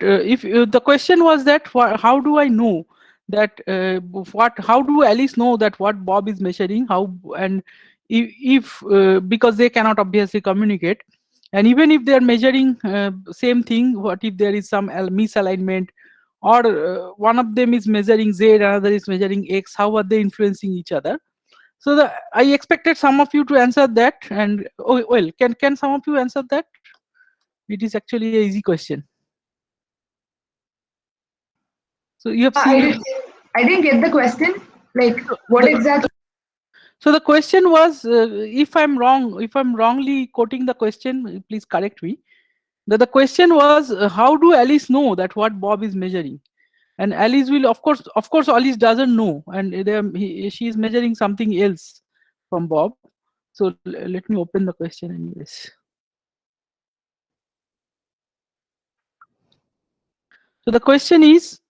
if the question was that how do I know that how do Alice know that what Bob is measuring, how, and if because they cannot obviously communicate, and even if they are measuring same thing, what if there is some misalignment, or one of them is measuring Z, another is measuring X, how are they influencing each other? So I expected some of you to answer that, and oh well, can some of you answer that? It is actually a easy question. So you have I seen. didn't, I didn't get the question. Like, So what exactly? so the question was, if I'm wrong, if I'm wrongly quoting the question, please correct me. The question was, how do Alice know that what Bob is measuring? And Alice will, of course, Alice doesn't know, and she is measuring something else from Bob. So let me open the question anyways. So the question is,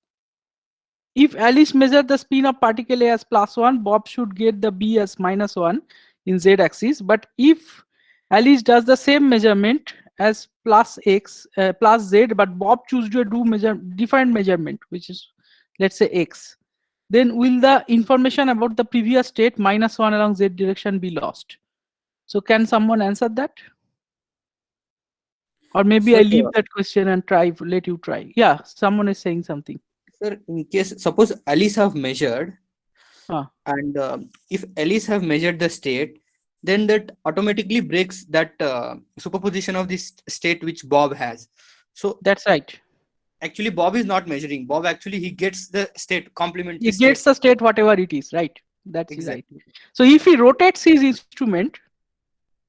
if Alice measured the spin of particle A as +1, Bob should get the B as -1 in z-axis. But if Alice does the same measurement as plus z, but Bob chooses to do different measurement, which is, let's say, x, then will the information about the previous state -1 along z direction be lost? So can someone answer that? Or maybe I Sir, leave that question and let you try. Yeah, someone is saying something. sir, in case suppose Alice have measured, Ah, and if Alice have measured the state, then that automatically breaks that superposition of this state which Bob has. So that's right. actually, Bob is not measuring. Bob actually he gets the state, complementary He state. gets the state whatever it is, right? That's right. Exactly. So if he rotates his instrument,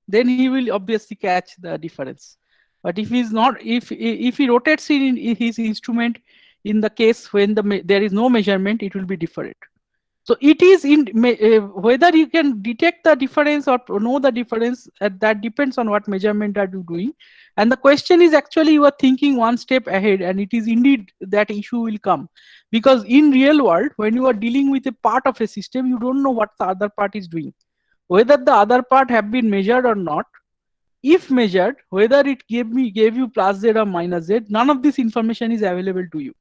then he will obviously catch the difference. But if he's not, if he rotates his instrument in the case when there is no measurement, it will be different. So it is whether you can detect the difference or know the difference, that depends on what measurement are you doing. And the question is, actually you are thinking one step ahead, and it is indeed that issue will come, because in real world, when you are dealing with a part of a system, you don't know what the other part is doing, whether the other part have been measured or not. If measured, whether it gave you plus z or minus z, none of this information is available to you.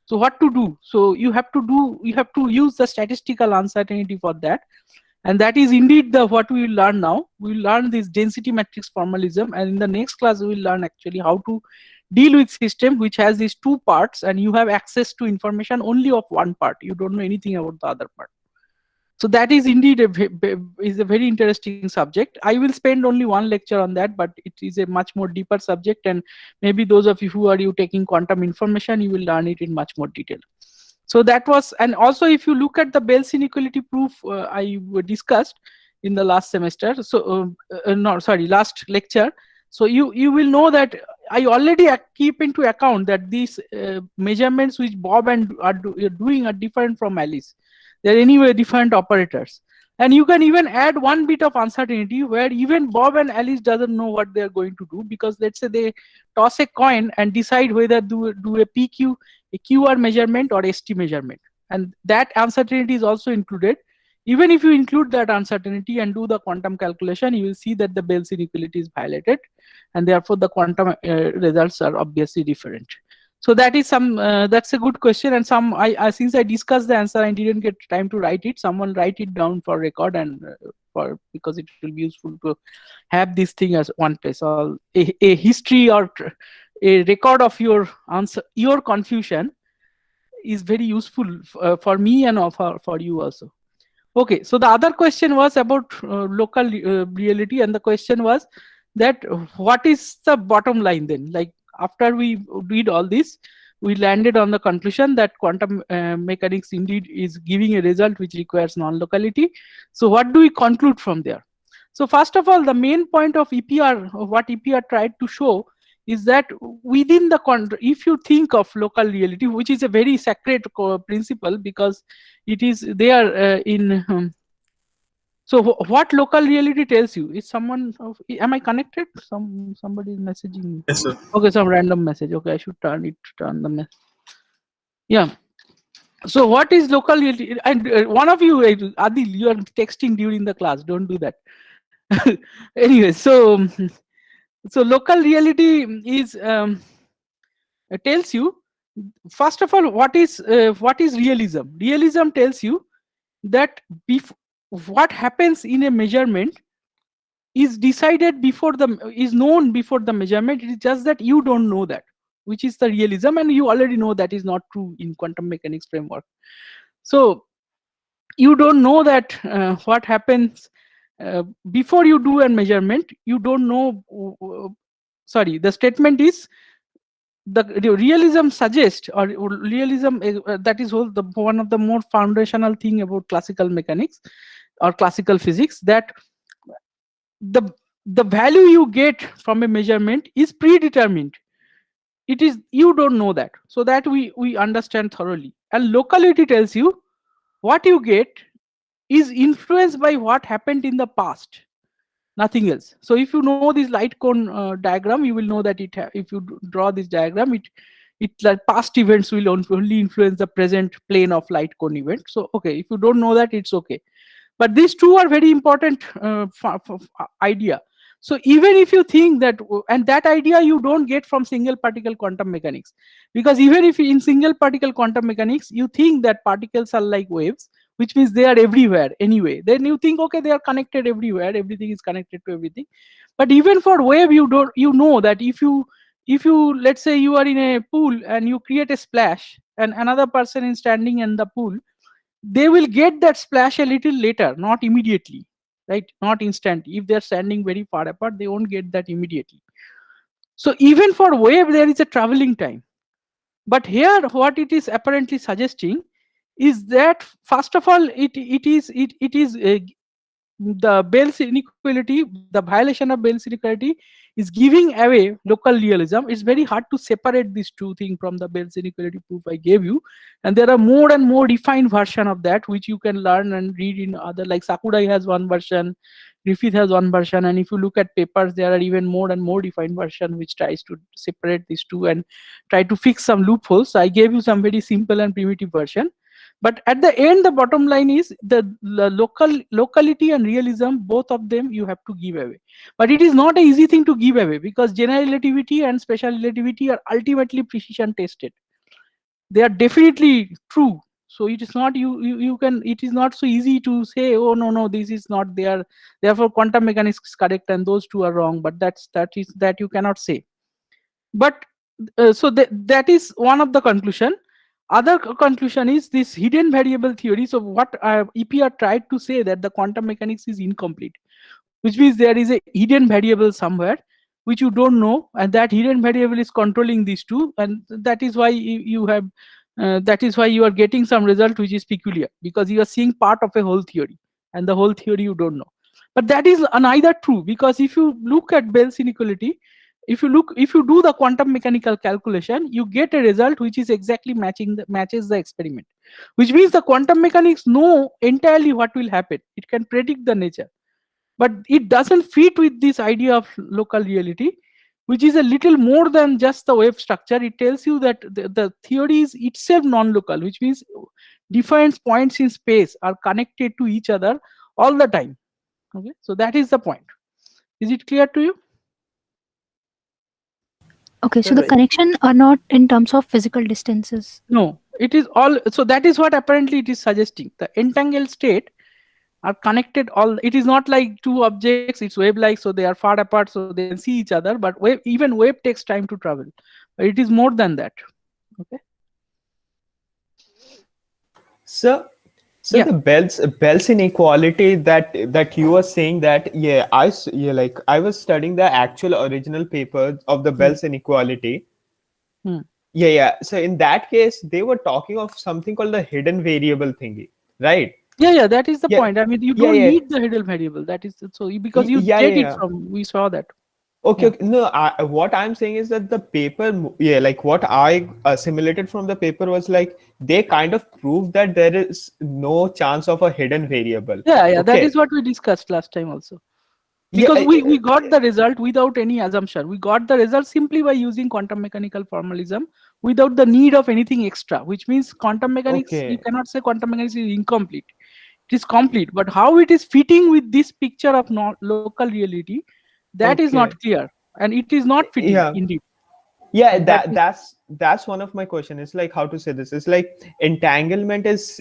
So what to do? So you have to use the statistical uncertainty for that. And that is indeed the what we will learn now. We will learn this density matrix formalism, and in the next class we will learn actually how to deal with system which has these two parts, and you have access to information only of one part. You don't know anything about the other part. So that is indeed is a very interesting subject. I will spend only one lecture on that, but it is a much more deeper subject, and maybe those of you who are taking quantum information, you will learn it in much more detail. So that was, and also if you look at the Bell's inequality proof I discussed in the last semester, so no, sorry, last lecture. So you will know that I already keep into account that these measurements which Bob and are doing are different from Alice. They're anyway different operators. And you can even add one bit of uncertainty where even Bob and Alice doesn't know what they're going to do, because let's say they toss a coin and decide whether do a PQ, a QR measurement or ST measurement. And that uncertainty is also included. Even if you include that uncertainty and do the quantum calculation, you will see that the Bell's inequality is violated, and therefore the quantum results are obviously different. So that is that's a good question, and since I discussed the answer and didn't get time to write it, someone write it down for record, and because it will be useful to have this thing as one place, or a history or a record of your answer, your confusion is very useful for me and for you also. Okay, so the other question was about local reality, and the question was that what is the bottom line then? Like after we did all this, we landed on the conclusion that quantum mechanics indeed is giving a result which requires non-locality. So what do we conclude from there? So first of all, the main point of EPR, what EPR tried to show, is that within the if you think of local reality, which is a very sacred principle, because it is there in so what local reality tells you is someone am I connected? Somebody is messaging me. Yes, sir. Okay, some random message. Okay, I should turn the message. Yeah. So what is local reality? And one of you, Adil, you are texting during the class. Don't do that. Anyway, so local reality is tells you, first of all, what is realism. Realism tells you that what happens in a measurement is decided before is known before the measurement. It is just that you don't know that, which is the realism, and you already know that is not true in quantum mechanics framework. So you don't know that what happens before you do a measurement. You don't know. Sorry, the statement is, the realism suggests, or realism that is one of the more foundational thing about classical mechanics or classical physics, that the value you get from a measurement is predetermined. It is, you don't know that, so that we understand thoroughly. And locality tells you what you get is influenced by what happened in the past, nothing else. So if you know this light cone diagram, you will know that if you draw this diagram, like past events will only influence the present plane of light cone event. So okay, if you don't know that, it's okay. But these two are very important idea. So even if you think that, and that idea you don't get from single particle quantum mechanics, because even if in single particle quantum mechanics you think that particles are like waves, which means they are everywhere anyway, then you think, okay, they are connected everywhere, everything is connected to everything. But even for wave, you know that if you let's say you are in a pool and you create a splash, and another person is standing in the pool, they will get that splash a little later, not immediately, right? Not instant. If they're standing very far apart, they won't get that immediately. So even for wave, there is a traveling time. But here, what it is apparently suggesting is that, first of all, it is the Bell's inequality, the violation of Bell's inequality is giving away local realism. It's very hard to separate these two things from the Bell's inequality proof I gave you. And there are more and more defined version of that, which you can learn and read in other, like Sakurai has one version, Griffith has one version. And if you look at papers, there are even more and more defined version which tries to separate these two and try to fix some loopholes. So I gave you some very simple and primitive version. But at the end, the bottom line is the locality and realism, both of them you have to give away. But it is not an easy thing to give away, because general relativity and special relativity are ultimately precision tested. They are definitely true. So it is not it is not so easy to say, oh no, this is not there, therefore quantum mechanics is correct and those two are wrong. But that you cannot say. But so that is one of the conclusion. Other conclusion is this hidden variable theory. So what EPR tried to say, that the quantum mechanics is incomplete, which means there is a hidden variable somewhere which you don't know, and that hidden variable is controlling these two, and that is why you have that is why you are getting some result which is peculiar, because you are seeing part of a whole theory, and the whole theory you don't know. But that is neither true, because if you look at Bell's inequality, if you do the quantum mechanical calculation, you get a result which is exactly matches the experiment, which means the quantum mechanics know entirely what will happen. It can predict the nature, but it doesn't fit with this idea of local reality, which is a little more than just the wave structure. It tells you that the theory is itself non-local, which means different points in space are connected to each other all the time. Okay, so that is the point. Is it clear to you? Okay, so the connection are not in terms of physical distances. No, it is all. So that is what apparently it is suggesting. The entangled state are connected all. It is not like two objects, it's wave-like, so they are far apart, so they can see each other. But even wave takes time to travel. But it is more than that. Okay. So Yeah. the Bell's inequality that you were saying, that I was studying the actual original paper of the Bell's inequality. Yeah. So in that case, they were talking of something called the hidden variable thingy, right? Yeah, that is the point. I mean, you don't Yeah. need the hidden variable. That is so because you get it from. We saw that. Okay. No, what I'm saying is that the paper, like what I assimilated from the paper was like they kind of proved that there is no chance of a hidden variable. Yeah, that is what we discussed last time also. Because we got the result without any assumption. We got the result simply by using quantum mechanical formalism without the need of anything extra, which means quantum mechanics, you cannot say quantum mechanics is incomplete. It is complete, but how it is fitting with this picture of local reality, that is not clear, and it is not fitting indeed. Yeah, that's that's one of my question. It's like how to say this. It's like entanglement is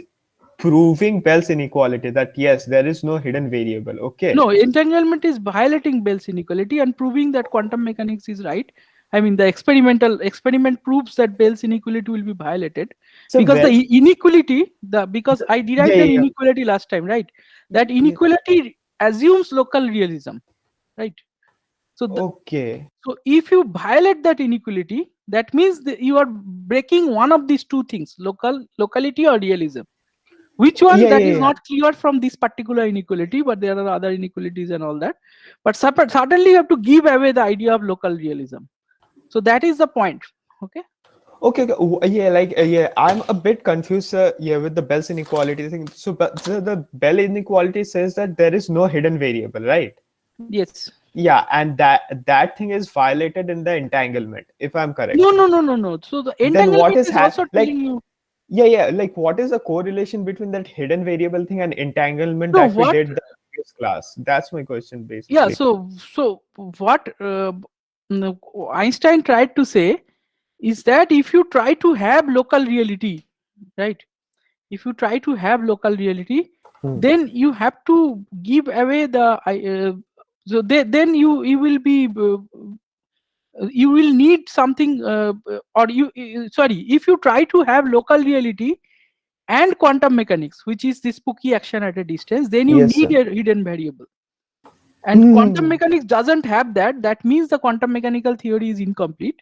proving Bell's inequality, that yes, there is no hidden variable. Okay. No, entanglement is violating Bell's inequality and proving that quantum mechanics is right. I mean, the experiment proves that Bell's inequality will be violated, So because Bell- the inequality, because I derived Yeah, an yeah. inequality last time, right? That inequality assumes local realism, right? So Okay. so if you violate that inequality, that means that you are breaking one of these two things: locality or realism. Which one, Yeah, that yeah, is yeah. not clear from this particular inequality, but there are other inequalities and all that. But suddenly you have to give away the idea of local realism. So that is the point. Okay. Okay, okay. Yeah, like yeah, I'm a bit confused, yeah, with the Bell's inequality thing. So, but the Bell inequality says that there is no hidden variable, right? Yes. Yeah, and that thing is violated in the entanglement, if I'm correct. No. So the Then what entanglement is is also like? telling you. Yeah, yeah. Like, what is the correlation between that hidden variable thing and entanglement No, that we what? did the previous class? That's my question, Yeah. basically. So what no, Einstein tried to say is that if you try to have local reality, right? If you try to have local reality, Hmm. then you have to give away then you will be you will need something or you sorry, if you try to have local reality and quantum mechanics, which is the spooky action at a distance, then you Yes, need sir. a hidden variable. And quantum Hmm. mechanics doesn't have that. That means the quantum mechanical theory is incomplete.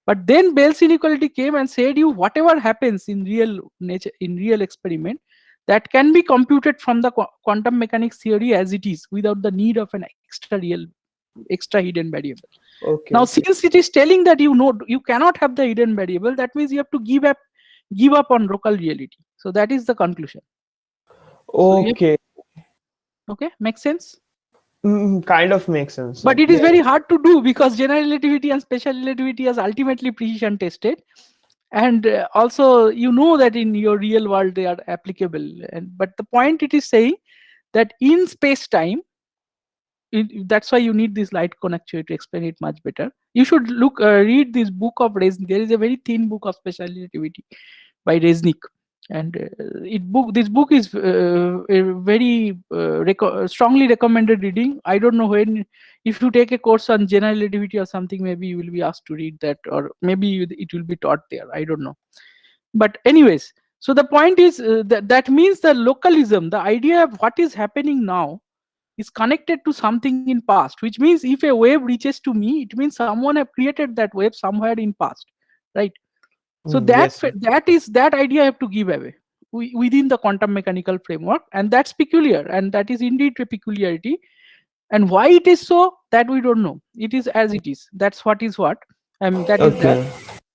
But then Bell's inequality came and said you whatever happens in real nature, in real experiment, that can be computed from the quantum mechanics theory as it is, without the need of an extra hidden variable. Okay, Now, okay. since it is telling that you cannot have the hidden variable, that means you have to give up on local reality. So that is the conclusion. So Okay. okay, makes sense. Kind of makes sense, But sir. it is Yeah. very hard to do because general relativity and special relativity is ultimately precision tested, and also you know that in your real world they are applicable. And but the point it is saying that in space time, that's why you need this light cone actually to explain it much better. You should read this book of Resnick. There is a very thin book of special relativity by Resnick, and this book is a very strongly recommended reading. I don't know when, if you take a course on general relativity or something, maybe you will be asked to read that, or maybe it will be taught there. I don't know. But anyways, so the point is that means the localism, the idea of what is happening now, is connected to something in past, which means if a wave reaches to me, it means someone have created that wave somewhere in past, right? So Yes, sir. that idea I have to give away within the quantum mechanical framework, and that's peculiar, and that is indeed a peculiarity. And why it is so, that we don't know. It is as it is. That's what is what. That is that. Okay.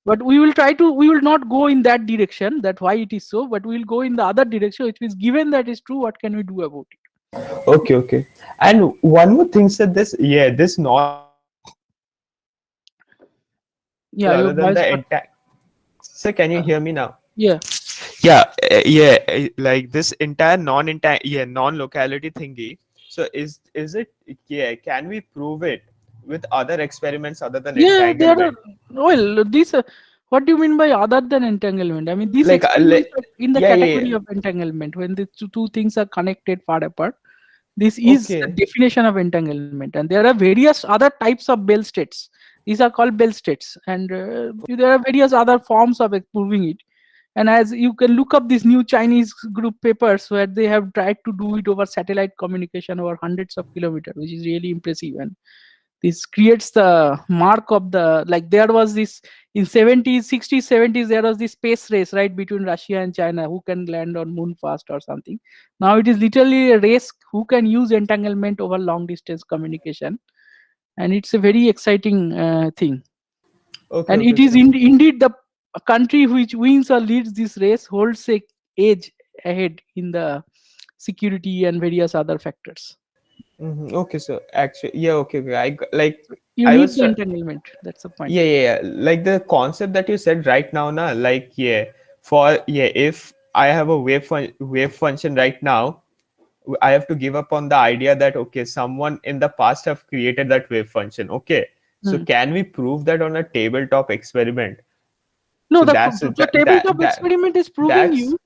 But we will not go in that direction, that why it is so, but we will go in the other direction, which means given that is true, what can we do about it? Okay, okay. And one more thing, said this, yeah, this non Yeah, your other than voice the got, entire. So can you hear me now? yeah. Yeah, like this entire non-locality thingy. So is it, yeah, can we prove it with other experiments other than Yeah, there are. entanglement? Well, this. What do you mean by other than entanglement? I mean, these experiments Like are in the yeah, yeah, category yeah. of entanglement when the two things are connected far apart. This is the Okay. definition of entanglement, and there are various other types of Bell states. These are called Bell states, and there are various other forms of proving it. And as you can look up these new Chinese group papers where they have tried to do it over satellite communication over hundreds of kilometers, which is really impressive. And this creates the mark of the, like there was this in 70s, 60s, 70s, there was this space race right between Russia and China, who can land on moon fast or something. Now it is literally a race who can use entanglement over long distance communication, and it's a very exciting thing. Okay, And okay, it is sir. indeed the country which wins or leads this race holds a edge ahead in the security and various other factors. Okay, so actually, yeah, okay, okay. Like You I need was the entanglement, that's the point. yeah. Like the concept that you said right now, na, like yeah, for yeah, if I have a wave function right now, I have to give up on the idea that okay, someone in the past have created that wave function. Okay, so Hmm. can we prove that on a tabletop experiment? No, So the, that's the it. That, tabletop that, experiment is proving that's you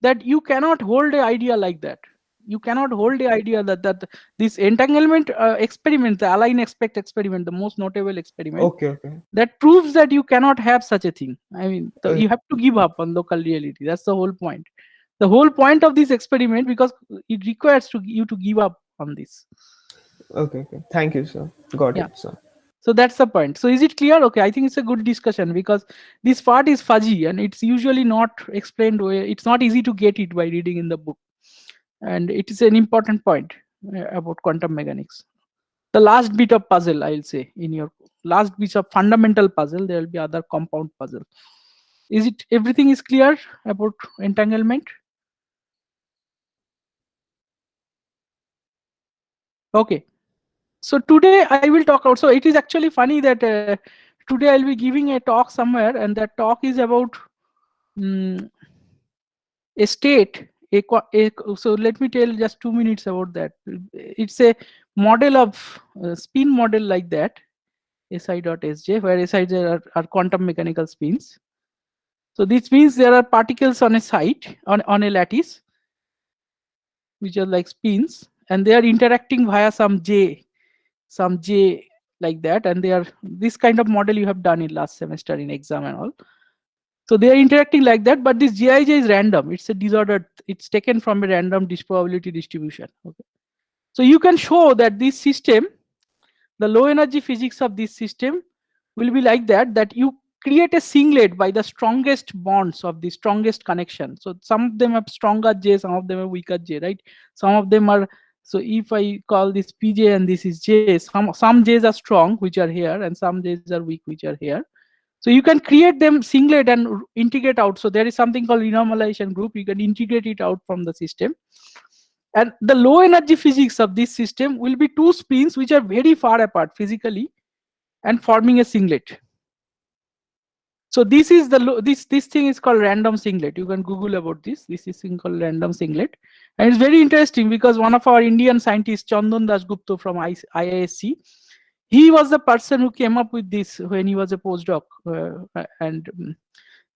that you cannot hold an idea like that. You cannot hold the idea that this entanglement experiment, the align expect experiment, the most notable experiment, okay. that proves that you cannot have such a thing. I mean, Okay. you have to give up on local reality. That's the whole point. The whole point of this experiment, because it requires you to give up on this. Okay. Thank you, sir. Got Yeah. it, sir. So that's the point. So is it clear? Okay, I think it's a good discussion, because this part is fuzzy and it's usually not explained. It's not easy to get it by reading in the book. And it is an important point about quantum mechanics. The last bit of puzzle, I'll say, in your last bit of fundamental puzzle, there will be other compound puzzle. Is it everything is clear about entanglement? Okay. So today I will talk about, so it is actually funny that today I'll be giving a talk somewhere, and that talk is about a state. So let me tell just 2 minutes about that. It's a model of spin model like that, SI.Sj, where SIs are quantum mechanical spins. So this means there are particles on a site, on a lattice, which are like spins, and they are interacting via some J like that, and they are this kind of model you have done in last semester in exam and all. So they are interacting like that, but this Gij is random. It's a disordered, it's taken from a random probability distribution. Okay. So you can show that this system, the low energy physics of this system will be like that you create a singlet by the strongest bonds of the strongest connection. So some of them have stronger J, some of them are weaker J, right? Some of them are, so if I call this Pj and this is J, some J's are strong, which are here, and some J's are weak, which are here. So you can create them singlet and integrate out. So there is something called renormalization group. You can integrate it out from the system. And the low energy physics of this system will be two spins which are very far apart physically and forming a singlet. So this is the this thing is called random singlet. You can Google about this. This is thing called random singlet, and it's very interesting because one of our Indian scientists, Chandan Dasgupta from IISc, he was the person who came up with this when he was a postdoc, and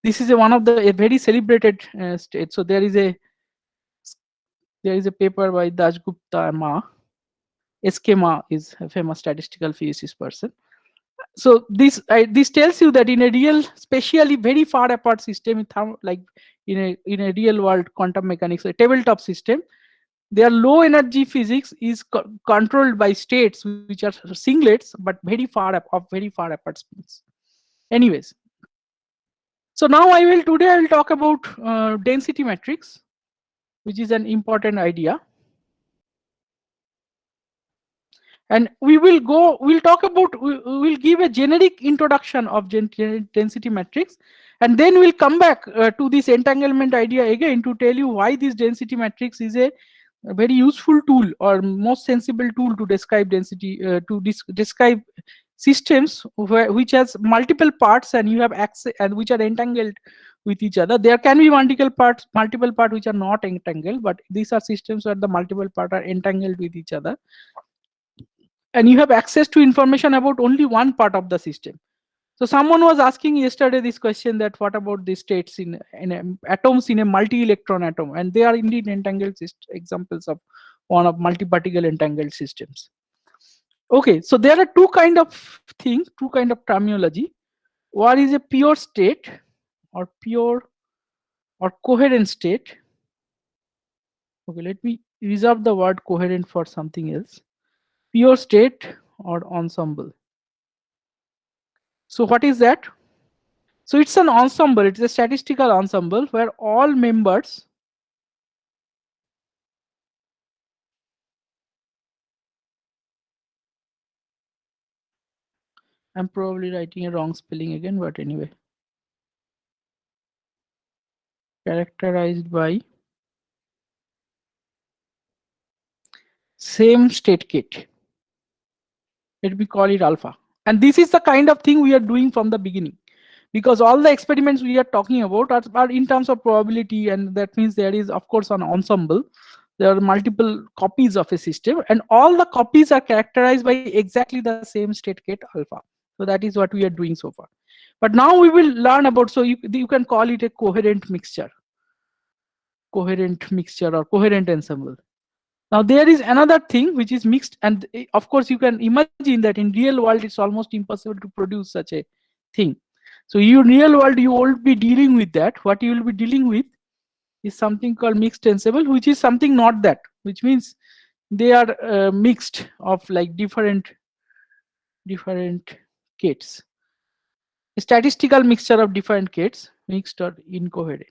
this is one of the very celebrated states. So there is a paper by Dasgupta Ma. SK Ma is a famous statistical physicist person. So this tells you that in a real, spatially very far apart system, like in a real world quantum mechanics, a tabletop system, their low energy physics is controlled by states which are singlets but very far apart spins. Anyways, so now today I will talk about density matrix, which is an important idea. And we'll give a generic introduction of density matrix, and then we'll come back to this entanglement idea again to tell you why this density matrix is a very useful tool or most sensible tool to describe density, describe systems which has multiple parts and you have access and which are entangled with each other. There can be multiple parts which are not entangled, but these are systems where the multiple parts are entangled with each other. And you have access to information about only one part of the system. So someone was asking yesterday this question, that what about the states in atoms in a multi-electron atom, and they are indeed entangled examples of one of multi-particle entangled systems. Okay, so there are two kind of things, two kind of terminology. One is a pure state or pure or coherent state. Okay, let me reserve the word coherent for something else. Pure state or ensemble. So what is that? So it's an ensemble, it's a statistical ensemble where all members I'm probably writing a wrong spelling again, but anyway. Characterized by same state kit. Let me call it alpha. And this is the kind of thing we are doing from the beginning, because all the experiments we are talking about are in terms of probability, and that means there is of course an ensemble. There are multiple copies of a system, and all the copies are characterized by exactly the same state kit alpha. So that is what we are doing so far. But now we will learn about, so you can call it a coherent mixture or coherent ensemble. Now there is another thing which is mixed, and of course you can imagine that in real world it's almost impossible to produce such a thing. So in real world you won't be dealing with that. What you will be dealing with is something called mixed ensemble, which is something not that, which means they are mixed of like different kits, a statistical mixture of different kits, mixed or incoherent.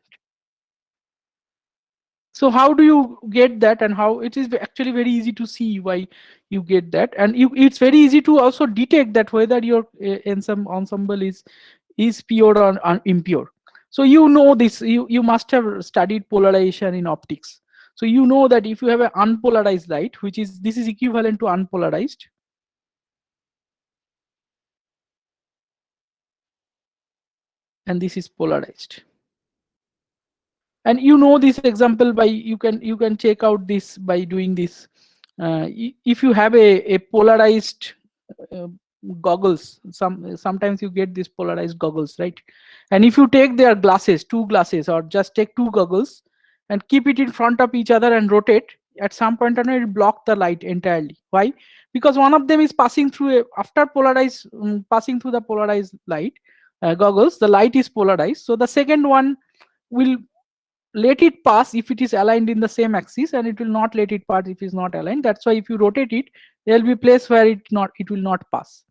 So how do you get that, and how it is actually very easy to see why you get that, and it's very easy to also detect that whether your ensemble is pure or impure. So you know this, you must have studied polarization in optics. So you know that if you have an unpolarized light, which is, this is equivalent to unpolarized, and this is polarized. And you know this example by, you can check out this by doing this. If you have a polarized goggles, sometimes you get these polarized goggles, right? And if you take their glasses, two glasses, or just take two goggles and keep it in front of each other and rotate, at some point it will block the light entirely. Why? Because one of them is passing through after polarized, passing through the polarized light goggles, the light is polarized, so the second one will let it pass if it is aligned in the same axis, and it will not let it pass if it is not aligned. That's why if you rotate it, there will be a place where it will not pass.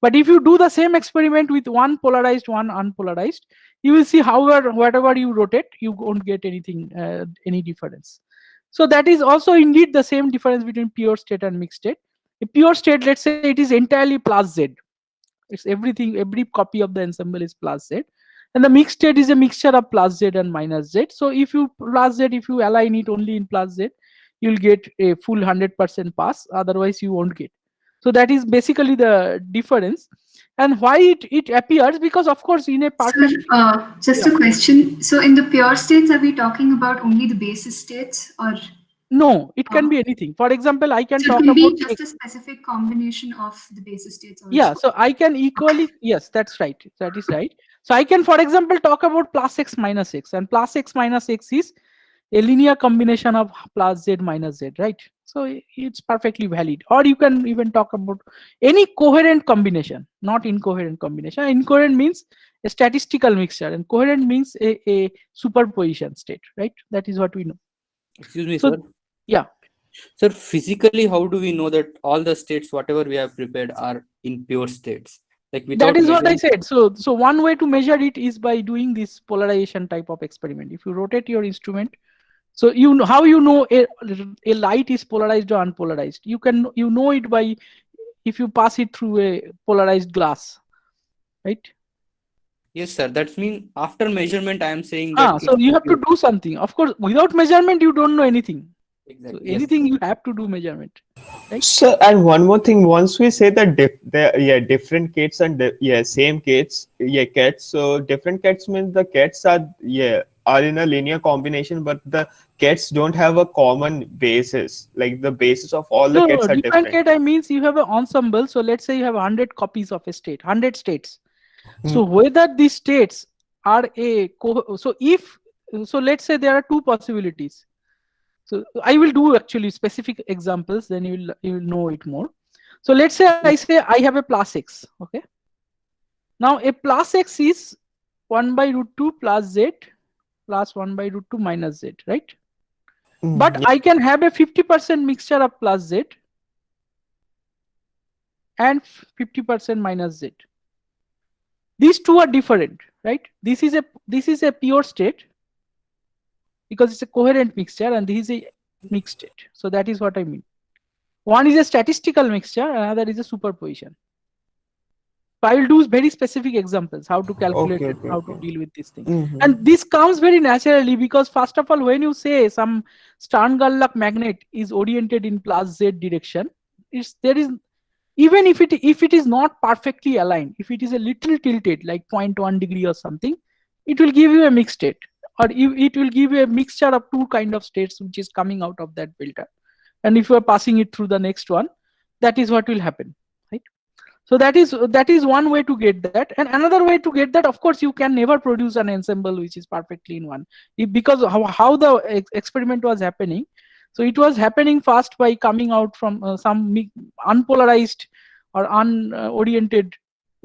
But if you do the same experiment with one polarized, one unpolarized, you will see, however, whatever you rotate, you won't get anything, any difference. So that is also indeed the same difference between pure state and mixed state. A pure state, let's say it is entirely plus Z. It's everything, every copy of the ensemble is plus Z. And the mixed state is a mixture of plus Z and minus Z. So if you plus Z, if you align it only in plus Z, you'll get a full 100% pass. Otherwise, you won't get. So that is basically the difference. And why it appears, because of course in a perfect. Sir, just a question. So in the pure states, are we talking about only the basis states, or? No, it can be anything. For example, I can So talk it can be about just a specific combination of the basis states also. Yeah, so I can equally, yes, that's right. That is right. So I can, for example, talk about plus x minus x, and plus x minus x is a linear combination of plus z minus z, right? So it's perfectly valid. Or you can even talk about any coherent combination, not incoherent combination. Incoherent means a statistical mixture, and coherent means a superposition state, right? That is what we know. Excuse me, So, sir. Yeah. Sir, physically, how do we know that all the states, whatever we have prepared, are in pure states? Like without That is what I measuring- said. So one way to measure it is by doing this polarization type of experiment. If you rotate your instrument, so you know how you know a light is polarized or unpolarized. You know it by, if you pass it through a polarized glass, right? Yes, sir. That means after measurement, I am saying that. So you have to do something. Of course, without measurement, you don't know anything. Exactly. So Yes. anything you have to do measurement. Right? So, and one more thing, once we say that different kits and same kits, kits. So different kits means the kits are in a linear combination, but the kits don't have a common basis. Like the basis of all the kits are different. Kit, I means you have an ensemble. So let's say you have 100 copies of a state, 100 states. So whether these states are so let's say there are two possibilities. So I will do actually specific examples, then you will know it more. So let's say I say I have a plus x. Okay. Now a plus x is 1 by root 2 plus z plus 1 by root 2 minus z, right? But I can have a 50% mixture of plus z and 50% minus z. These two are different, right? This is a pure state because it's a coherent mixture, and this is a mixed state. So that is what I mean. One is a statistical mixture, another is a superposition. So I will do very specific examples, how to calculate it, how to deal with this thing. And this comes very naturally because first of all, when you say some Stern-Gerlach magnet is oriented in plus z direction, even if it is not perfectly aligned, if it is a little tilted, like 0.1 degree or something, it will give you a mixed state, or it will give you a mixture of two kind of states which is coming out of that filter. And if you are passing it through the next one, that is what will happen, right? So that is one way to get that. And another way to get that, of course, you can never produce an ensemble which is perfectly in one, because how the experiment was happening. So it was happening first by coming out from some unpolarized or unoriented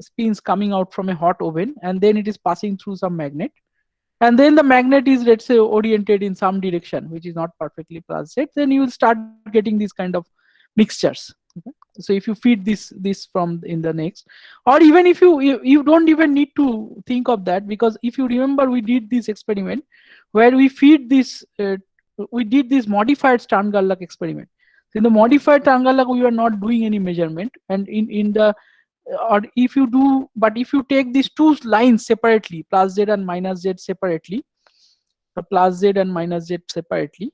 spins coming out from a hot oven, and then it is passing through some magnet, and then the magnet is, let's say, oriented in some direction which is not perfectly pulsate. Then you will start getting these kind of mixtures. Okay? So if you feed this from in the next, or even if you don't even need to think of that, because if you remember, we did this experiment where we feed this we did this modified Stern-Gerlach experiment. So in the modified Stern-Gerlach, we are not doing any measurement, and in the or if you do, but if you take these two lines separately, plus z and minus z separately, or plus z and minus z separately,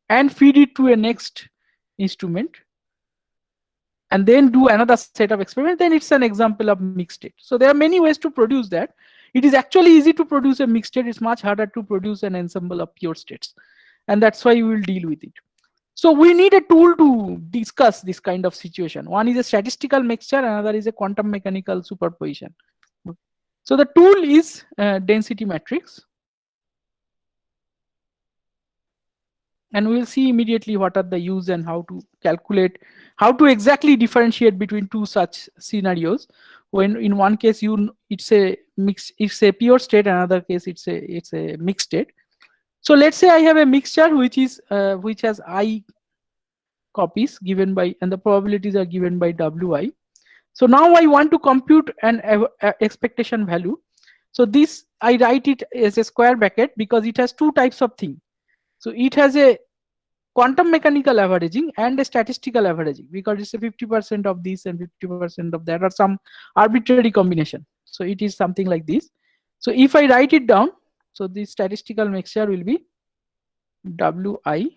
and feed it to a next instrument, and then do another set of experiments, then it's an example of mixed state. So there are many ways to produce that. It is actually easy to produce a mixed state. It's much harder to produce an ensemble of pure states, and that's why we will deal with it. So we need a tool to discuss this kind of situation. One is a statistical mixture, another is a quantum mechanical superposition. So the tool is density matrix. And we'll see immediately what are the use and how to calculate, how to exactly differentiate between two such scenarios. When in one case it's a pure state, another case it's a mixed state. So let's say I have a mixture which has I copies given by, and the probabilities are given by Wi. So now I want to compute an expectation value. So this I write it as a square bracket because it has two types of thing. So it has a quantum mechanical averaging and a statistical averaging, because it's a 50% of this and 50% of that, or some arbitrary combination. So it is something like this. So if I write it down, so this statistical mixture will be Wi.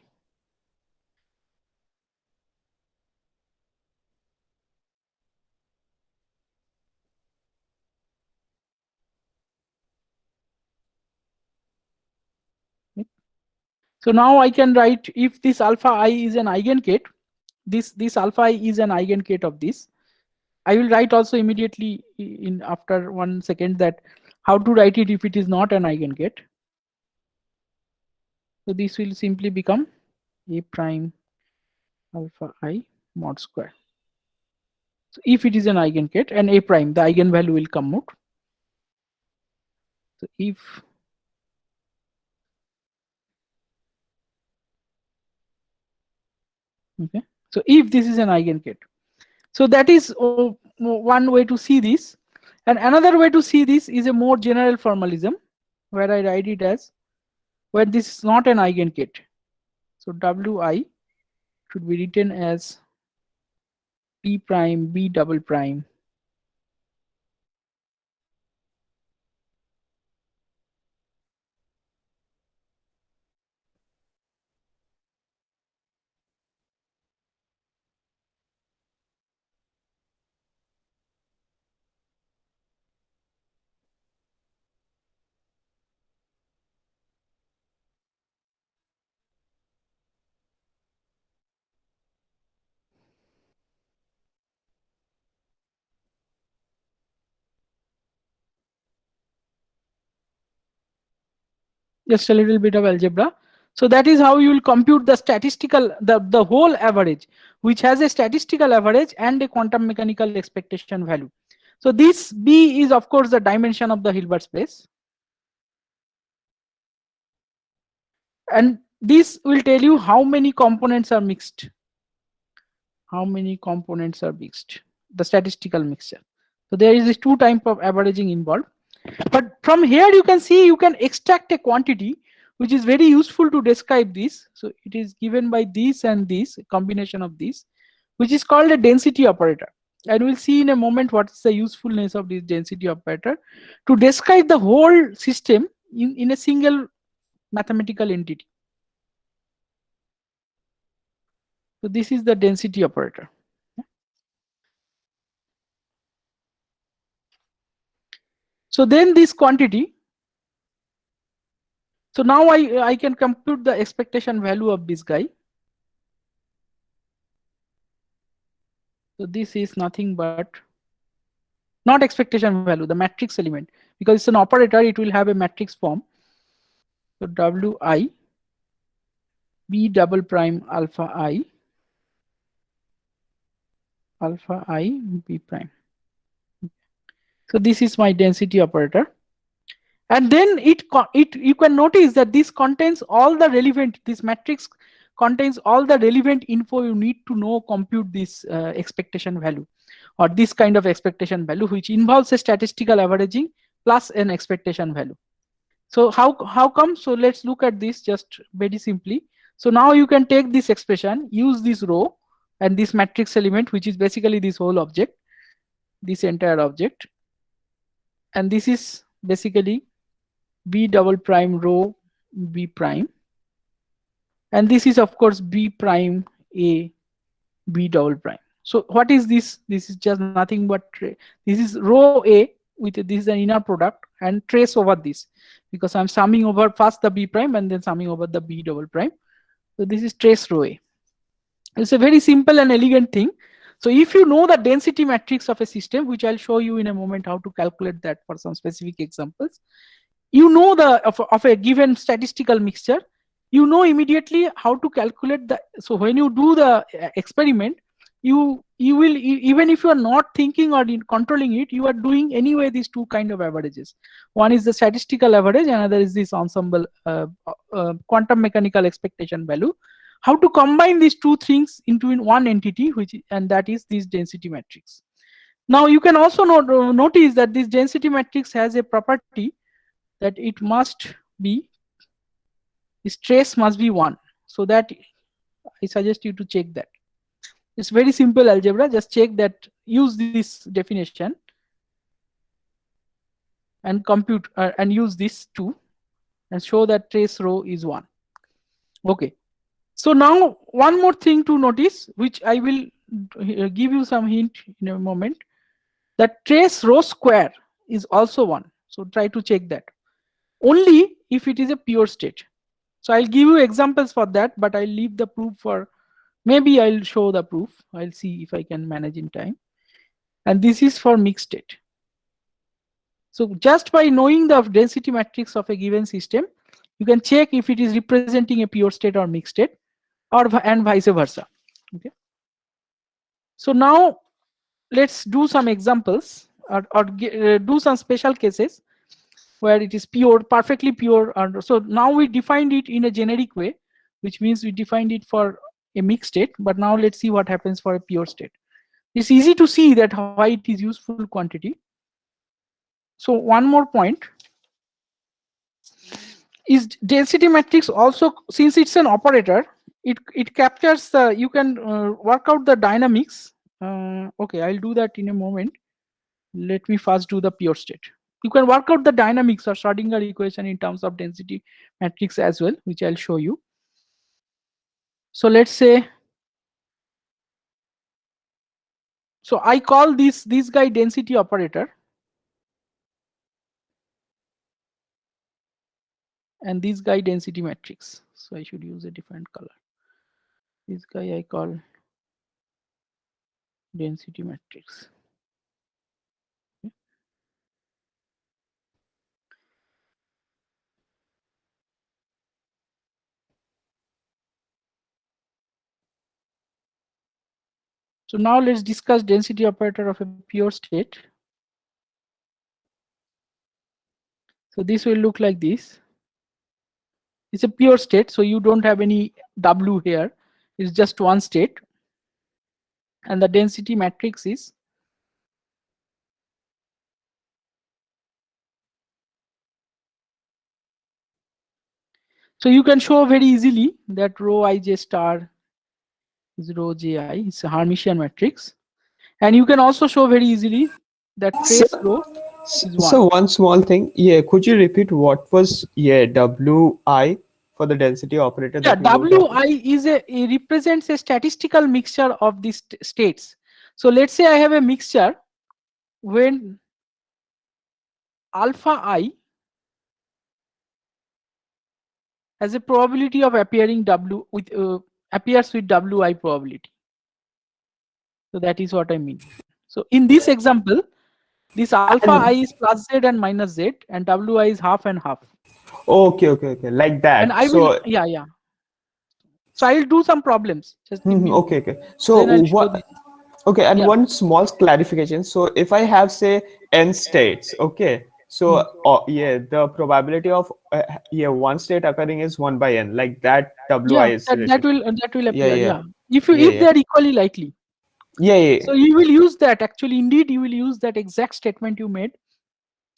So now I can write, if this alpha I is an eigenkette, this alpha I is an eigenkette of this. I will write also immediately in after 1 second that how to write it if it is not an eigenkette. So this will simply become A prime alpha I mod square. So if it is an eigenkette and A prime, the eigenvalue will come out. So if okay, so if this is an eigenkette, so that is one way to see this. And another way to see this is a more general formalism, where I write it as, where this is not an eigenkette. So Wi should be written as P prime B double prime just a little bit of algebra. So that is how you will compute the statistical, the whole average, which has a statistical average and a quantum mechanical expectation value. So this B is of course the dimension of the Hilbert space. And this will tell you how many components are mixed. How many components are mixed, the statistical mixture. So there is this two type of averaging involved. But from here you can see you can extract a quantity which is very useful to describe this. So it is given by this and this, a combination of this, which is called a density operator. And we'll see in a moment what is the usefulness of this density operator to describe the whole system in a single mathematical entity. So this is the density operator. So then this quantity, so now I can compute the expectation value of this guy. So this is nothing but not expectation value, the matrix element, because it's an operator, it will have a matrix form. So Wi b double prime alpha I b prime. So this is my density operator. And then you can notice that this contains all the relevant, this matrix contains all the relevant info you need to know, compute this expectation value, or this kind of expectation value, which involves a statistical averaging plus an expectation value. So how come? So let's look at this just very simply. So now you can take this expression, use this row and this matrix element, which is basically this whole object, this entire object, and this is basically b double prime row b prime, and this is of course b prime a b double prime. So what is this? This is just nothing but this is row A with this is an inner product and trace over this, because I'm summing over first the b prime and then summing over the b double prime. So this is trace row A. It's a very simple and elegant thing. So if you know the density matrix of a system, which I'll show you in a moment how to calculate that for some specific examples, you know the of a given statistical mixture, you know immediately how to calculate the. So when you do the experiment, you will, even if you are not thinking or controlling it, you are doing anyway these two kind of averages. One is the statistical average, another is this ensemble quantum mechanical expectation value. How to combine these two things into one entity, and that is this density matrix. Now you can also notice that this density matrix has a property that it must be, this trace must be 1. So that I suggest you to check that. It's very simple algebra. Just check that, use this definition and compute and use this 2 and show that trace row is 1. Okay. So now one more thing to notice, which I will give you some hint in a moment, that trace row square is also 1. So try to check that. Only if it is a pure state. So I'll give you examples for that, but I'll leave the proof for, maybe I'll show the proof. I'll see if I can manage in time. And this is for mixed state. So just by knowing the density matrix of a given system, you can check if it is representing a pure state or mixed state, and vice versa. Okay. So now let's do some examples or do some special cases where it is pure, perfectly pure. So now we defined it in a generic way, which means we defined it for a mixed state. But now let's see what happens for a pure state. It's easy to see that why it is useful quantity. So one more point is density matrix also, since it's an operator, it captures the, you can work out the dynamics. Okay, I'll do that in a moment. Let me first do the pure state. You can work out the dynamics of Schrodinger equation in terms of density matrix as well, which I'll show you. So let's say, so I call this guy density operator, and this guy density matrix. So I should use a different color. This guy I call density matrix. Okay. So now let's discuss density operator of a pure state. So this will look like this. It's a pure state, so you don't have any W here. It's just one state. And the density matrix is so you can show very easily that rho ij star is rho ji. It's a Hermitian matrix. And you can also show very easily that trace rho is 1. So one small thing, could you repeat what was Wi for the density operator? Yeah, Wi is it represents a statistical mixture of these states. So let's say I have a mixture when alpha I has a probability of appearing appears with Wi probability. So that is what I mean. So in this example, This alpha And- I is plus z and minus z, and wi is half and half. Okay, like that. And I will, yeah. So I will do some problems. Just give me. Okay. So Then I'll show what? this. Okay, and Yeah. one small clarification. So if I have say n states, okay, so yeah, the probability of one state occurring is 1 by n, like that. Wi Yeah, is that will appear. yeah. If Yeah. they are equally likely. Yeah. So you will use that. Actually, indeed, you will use that exact statement you made.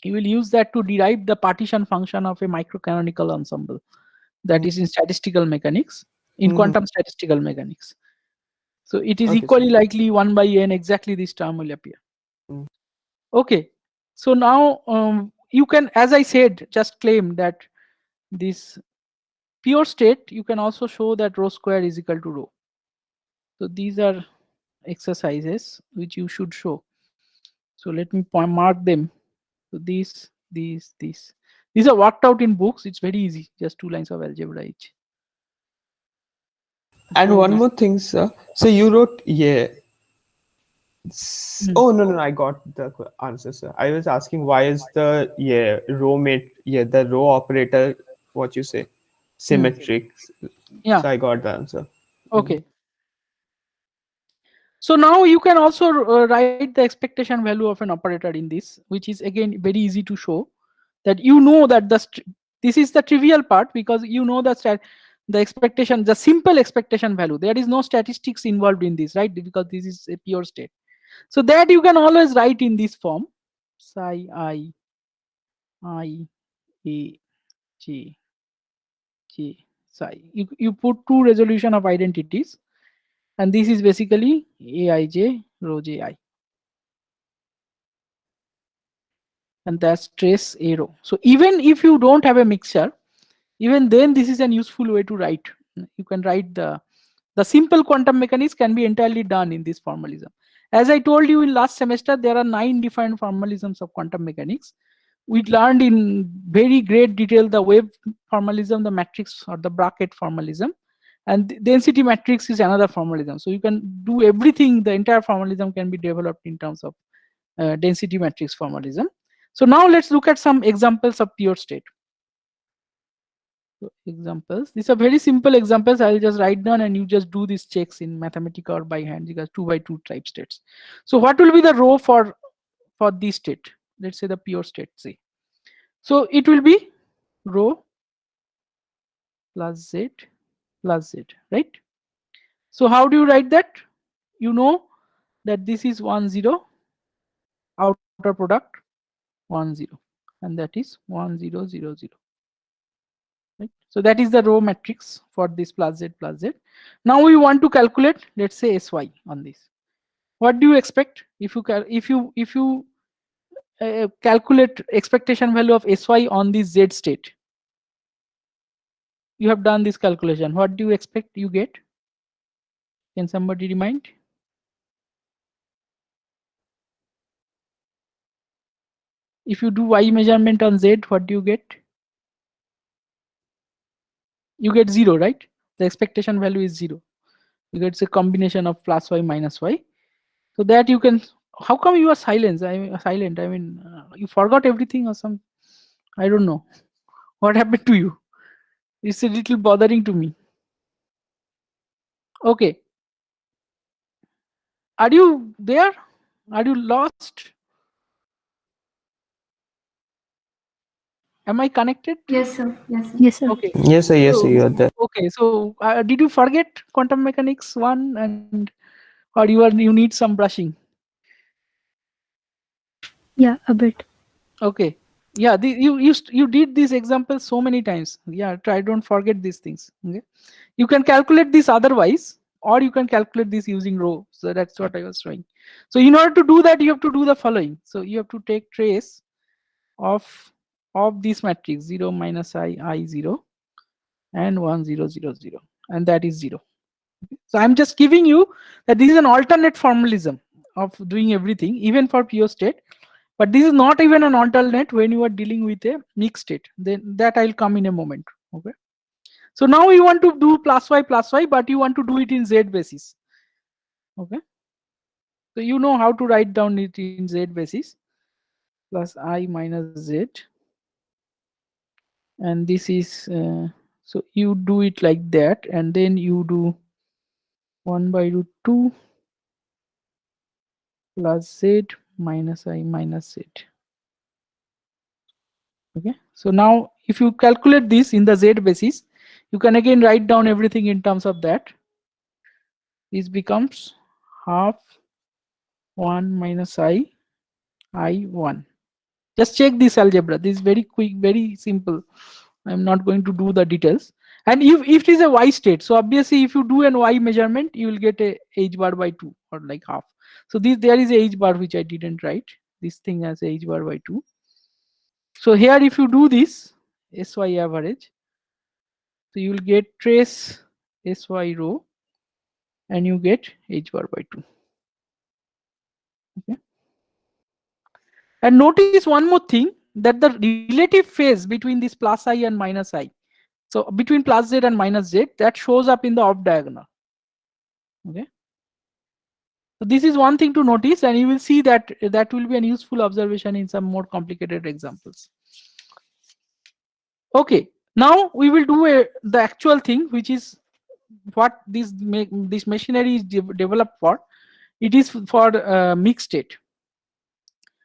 You will use that to derive the partition function of a microcanonical ensemble. That is in statistical mechanics, in quantum statistical mechanics. So it is Okay, equally likely 1 by n, exactly this term will appear. Mm. Okay. So now you can, as I said, just claim that this pure state, you can also show that rho square is equal to rho. So these are exercises which you should show. So let me mark them. So these are worked out in books. It's very easy, just 2 lines of algebra each. And So one more thing, sir. So you wrote Oh no, I got the answer, sir. I was asking why is the the row operator, what you say, symmetric. Yeah. So I got the answer. Okay. So now you can also write the expectation value of an operator in this, which is again very easy to show. That you know that this is the trivial part, because you know the expectation, the simple expectation value. There is no statistics involved in this, right? Because this is a pure state. So that you can always write in this form: psi I a j psi. You put 2 resolution of identities, and this is basically aij rho ji. And that's trace a rho. So even if you don't have a mixture, even then this is an useful way to write. You can write the simple quantum mechanics can be entirely done in this formalism. As I told you in last semester, there are 9 different formalisms of quantum mechanics. We learned in very great detail the wave formalism, the matrix or the bracket formalism, and density matrix is another formalism. So you can do everything. The entire formalism can be developed in terms of density matrix formalism. So now let's look at some examples of pure state. So examples. These are very simple examples. I'll just write down and you just do these checks in Mathematica or by hand, because 2 by 2 type states. So what will be the rho for this state? Let's say the pure state, say. So it will be rho plus z, right? So how do you write that? You know that this is 1 0, outer product 1 0, and that is 1 0 0 0. Right? So that is the rho matrix for this plus z plus z. Now we want to calculate, let's say, sy on this. What do you expect if you calculate expectation value of sy on this z state? You have done this calculation. What do you expect you get? Can somebody remind? If you do y measurement on z, what do you get? You get 0, right? The expectation value is 0. You get a combination of plus y minus y. So that you can. How come you are silent? I mean, you forgot everything or some? I don't know. What happened to you? It's a little bothering to me. Okay. Are you there? Are you lost? Am I connected? Yes, sir. Yes, sir. Yes, sir. Okay. Yes, sir. Yes, sir. You are there. Okay. So did you forget quantum mechanics 1, and or you need some brushing? Yeah, a bit. Okay. Yeah, you did these examples so many times. Yeah, don't forget these things. Okay. You can calculate this otherwise, or you can calculate this using rho. So that's what I was showing. So in order to do that, you have to do the following. So you have to take trace of this matrix 0 minus I 0 and 1 0 0 0, and that is 0. So I'm just giving you that this is an alternate formalism of doing everything, even for pure state. But this is not even an alternate when you are dealing with a mixed state. Then that I'll come in a moment. Okay. So now you want to do plus y, but you want to do it in z basis. Okay. So you know how to write down it in z basis. plus I minus Z, and this is so you do it like that, and then you do 1 by root 2 plus Z minus I minus Z. Okay, so now if you calculate this in the Z basis, you can again write down everything in terms of that. This becomes half 1 minus I1. Just check this algebra. This is very quick, very simple. I'm not going to do the details. And if it is a Y state, so obviously if you do an Y measurement, you will get a H bar by 2 or like half. So there is a H bar which I didn't write. This thing has a H bar by 2. So here if you do this SY average, so you will get trace SY row and you get H bar by 2. Okay. And notice one more thing, that the relative phase between this plus I and minus I, so between plus Z and minus Z, that shows up in the off diagonal. Okay. So this is one thing to notice, and you will see that that will be an useful observation in some more complicated examples. Okay, now we will do the actual thing, which is what this machinery is developed for. It is for mixed state.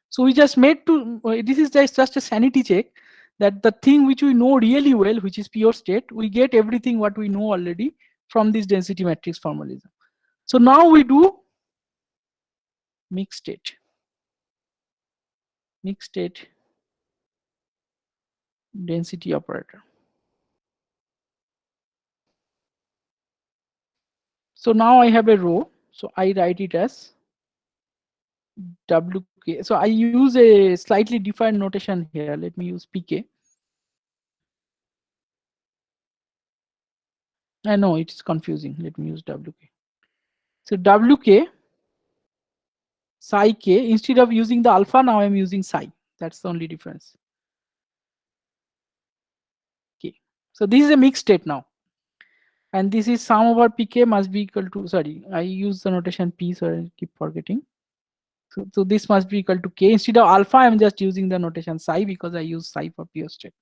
So we just made to this is just a sanity check, that the thing which we know really well, which is pure state, we get everything what we know already from this density matrix formalism. So now we do mixed state density operator. So now I have a row, so I write it as WK. So I use a slightly different notation here. Let me use PK. I know it's confusing. Let me use WK. So WK psi k, instead of using the alpha, now I'm using psi. That's the only difference. Okay. So this is a mixed state now. And this is sum over pk must be equal to, sorry, I use the notation p, so I keep forgetting. So this must be equal to k. Instead of alpha, I'm just using the notation psi because I use psi for pure state.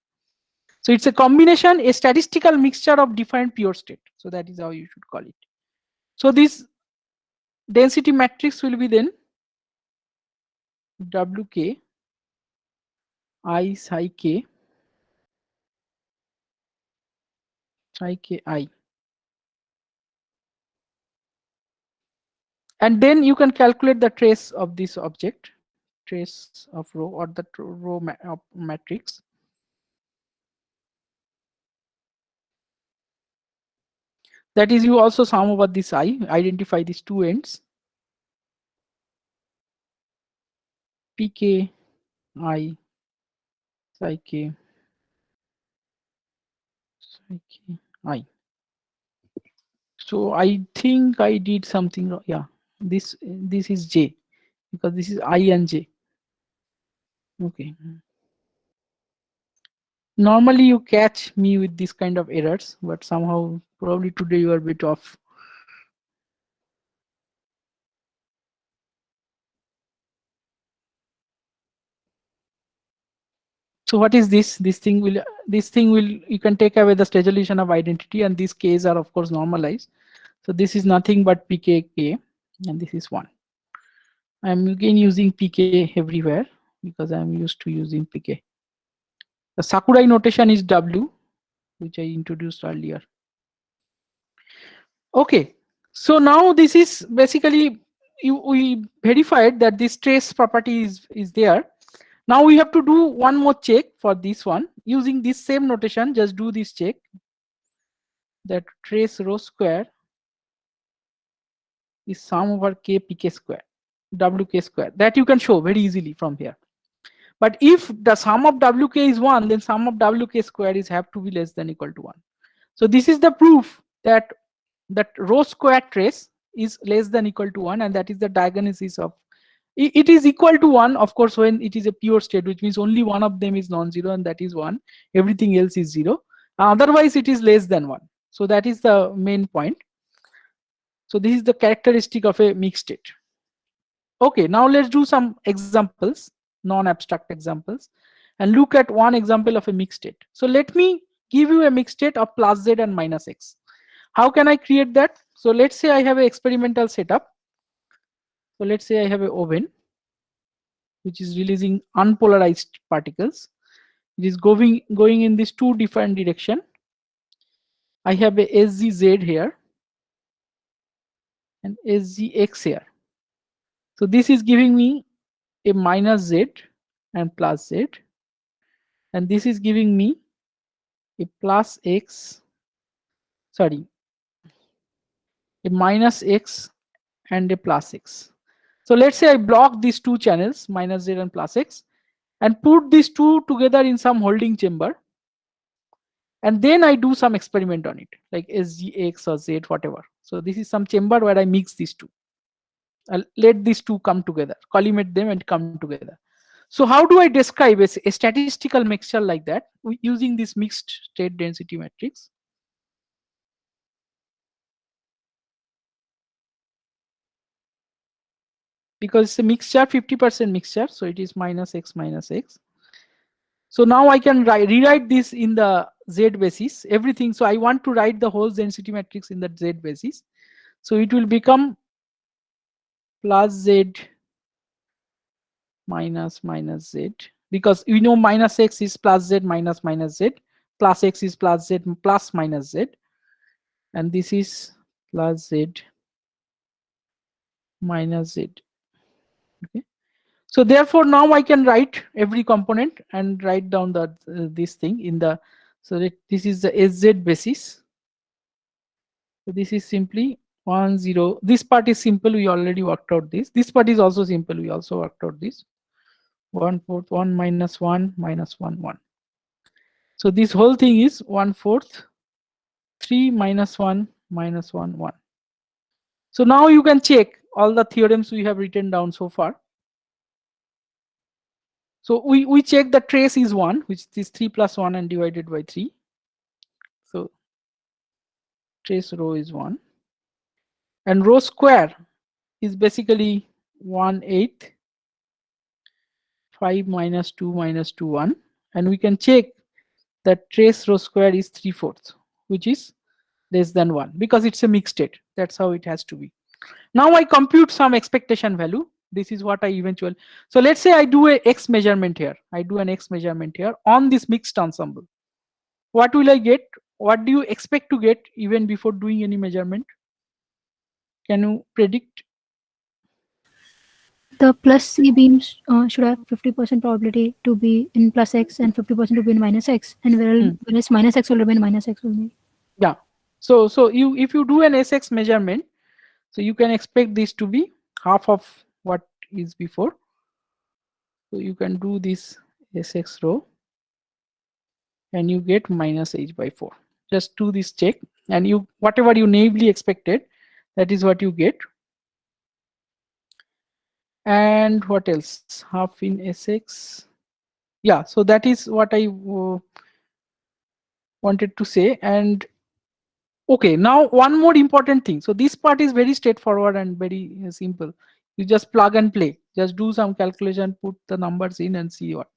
So it's a combination, a statistical mixture of different pure state. So that is how you should call it. So this density matrix will be then WK I psi k I. And then you can calculate the trace of this object, trace of row or the row matrix. That is, you also sum over this I, identify these two ends, pk I psi k I. So I think I did something wrong. Yeah, this is j, because this is I and j. Okay. Normally you catch me with this kind of errors, but somehow probably today you are a bit off. So what is this? This thing will you can take away the resolution of identity, and these k's are of course normalized. So this is nothing but pkk, and this is 1. I'm again using pk everywhere because I'm used to using pk. The Sakurai notation is w, which I introduced earlier. Okay, so now this is basically we verified that this trace property is there. Now we have to do one more check for this one using this same notation. Just do this check, that trace row square is sum over k pk square, wk square. That you can show very easily from here. But if the sum of wk is 1, then sum of wk square is have to be less than equal to 1. So this is the proof that row square trace is less than equal to 1, and that is the diagenesis of it is equal to 1, of course, when it is a pure state, which means only one of them is non-zero, and that is 1. Everything else is 0. Otherwise it is less than 1. So that is the main point. So this is the characteristic of a mixed state. Okay, now let's do some examples. non-abstract examples, and look at one example of a mixed state. So let me give you a mixed state of plus z and minus x. How can I create that? So let's say I have an experimental setup. So let's say I have an oven which is releasing unpolarized particles. It is going in these two different direction. I have a SZZ here and SZX here. So this is giving me a minus z and plus z, and this is giving me a plus x, sorry, a minus x and a plus x. So let's say I block these two channels, minus z and plus x, and put these two together in some holding chamber, and then I do some experiment on it, like SGX or Z, whatever. So this is some chamber where I mix these two. I'll let these two come together, collimate them and come together. So how do I describe a statistical mixture like that using this mixed state density matrix? Because it's a mixture, 50% mixture, so it is minus x minus x. So now I can rewrite this in the z basis, everything. So I want to write the whole density matrix in the z basis. So it will become plus z minus minus z, because we know minus x is plus z minus minus z, plus x is plus z plus minus z, and this is plus z minus z. Okay. So therefore now I can write every component and write down the this thing in the, so that this is the SZ basis. So this is simply 1 0. This part is simple, we already worked out this. This part is also simple, we also worked out this. 1/4 1 minus 1 minus 1 1. So this whole thing is 1/4 3 minus 1 minus 1 1. So now you can check all the theorems we have written down so far. So we check the trace is 1, which is 3 plus 1 and divided by 3. So trace rho is 1. And rho square is basically 1/8. 5 minus 2 minus 2 1. And we can check that trace rho square is 3/4, which is less than 1, because it's a mixed state. That's how it has to be. Now I compute some expectation value. This is what I eventually. So let's say I do a x measurement here. I do an x measurement here on this mixed ensemble. What will I get? What do you expect to get even before doing any measurement? Can you predict? The plus C beams should have 50% probability to be in plus x and 50% to be in minus x, and whereas minus x will remain minus x only. Yeah. So if you do an SX measurement, so you can expect this to be half of what is before. So you can do this SX rho and you get minus h by 4. Just do this check, and you whatever you naively expected, that is what you get. And what else? Half in SX. Yeah, so that is what I wanted to say. And okay, now one more important thing. So this part is very straightforward and very simple. You just plug and play. Just do some calculation, put the numbers in and see what.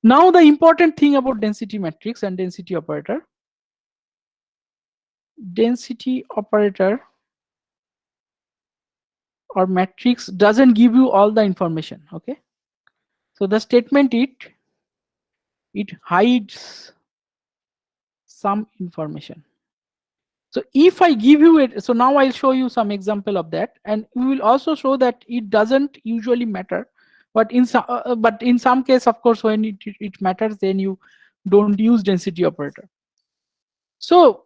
Now the important thing about density matrix and density operator. Density operator or matrix doesn't give you all the information. Okay. So the statement it hides some information. So if I give you it, so now I'll show you some example of that, and we will also show that it doesn't usually matter, but in some case, of course, when it matters, then you don't use density operator. So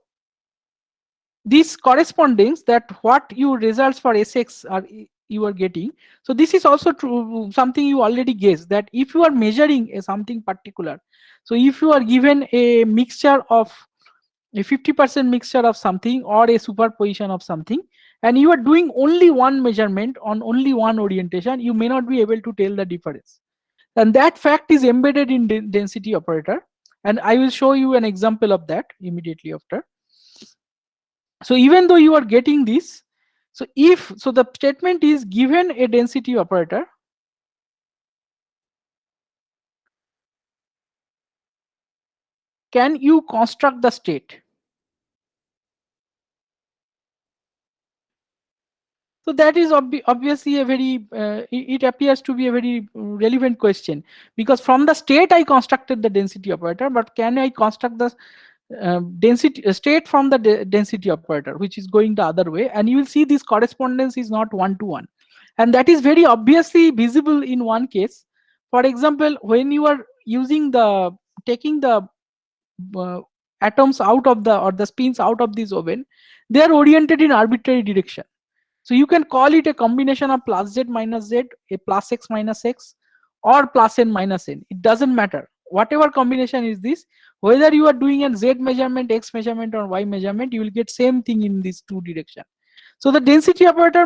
this correspondence, that what your results for SX are you are getting. So this is also true, something you already guessed, that if you are measuring something particular, so if you are given a mixture of a 50% mixture of something or a superposition of something, and you are doing only one measurement on only one orientation, you may not be able to tell the difference. And that fact is embedded in density operator. And I will show you an example of that immediately after. So even though you are getting this, so the statement is given a density operator, can you construct the state? So that is obviously a very, it appears to be a very relevant question, because from the state I constructed the density operator, but can I construct the density state from the density operator, which is going the other way? And you will see this correspondence is not one-to-one, and that is very obviously visible in one case. For example, when you are using the taking the atoms out of the, or the spins out of this oven, they are oriented in arbitrary direction. So you can call it a combination of plus z minus z, a plus x minus x, or plus n minus n. It doesn't matter. Whatever combination is this, whether you are doing a z measurement, x measurement, or y measurement, you will get same thing in these two directions. So the density operator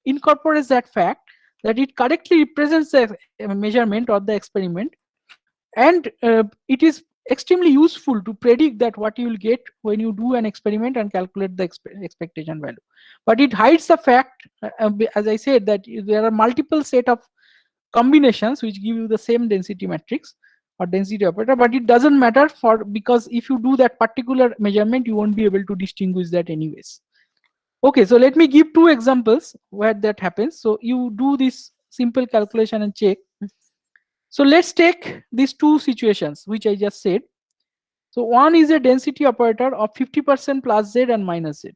incorporates that fact that it correctly represents the measurement or the experiment, and it is extremely useful to predict that what you will get when you do an experiment and calculate the expectation value. But it hides the fact, as I said, that there are multiple set of combinations which give you the same density matrix or density operator, but it doesn't matter, for because if you do that particular measurement, you won't be able to distinguish that anyways. Okay, so let me give two examples where that happens. So you do this simple calculation and check. So let's take these two situations which I just said. So one is a density operator of 50% plus z and minus z.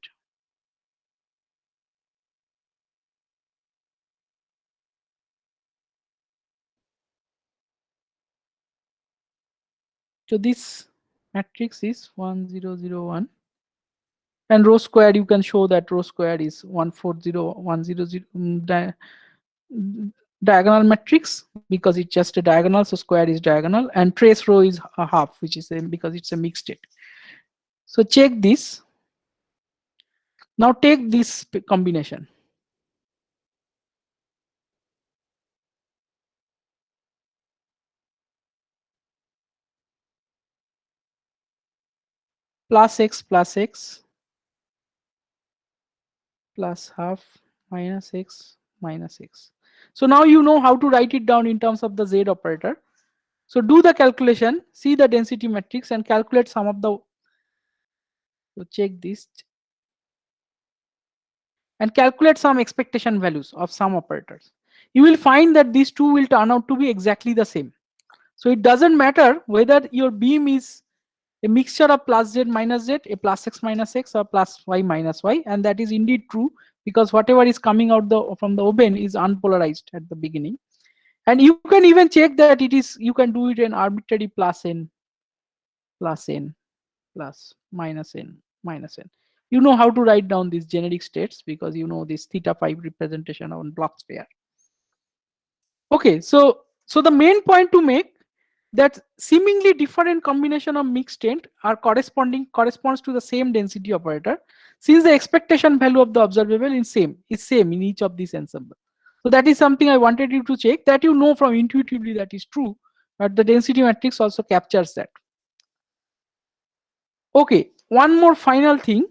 So this matrix is 1001, and rho square, you can show that rho square is 140100 diagonal matrix, because it's just a diagonal, so square is diagonal, and trace row is a half, which is because it's a mixed state. So check this. Now take this combination. Plus x plus half minus x minus x. So now you know how to write it down in terms of the z operator. So do the calculation, see the density matrix, and calculate some of the, so check this, and calculate some expectation values of some operators. You will find that these two will turn out to be exactly the same. So it doesn't matter whether your beam is a mixture of plus z minus z, a plus x minus x, or plus y minus y, and that is indeed true, because whatever is coming out from the oven is unpolarized at the beginning. And you can even check that it is, you can do it in arbitrary plus n plus minus n minus n. You know how to write down these generic states because you know this theta 5 representation on Bloch sphere. Okay, so the main point to make, that seemingly different combination of mixed state are corresponds to the same density operator, since the expectation value of the observable is same in each of these ensemble. So that is something I wanted you to check, that you know from intuitively that is true, but the density matrix also captures that. Okay, one more final thing.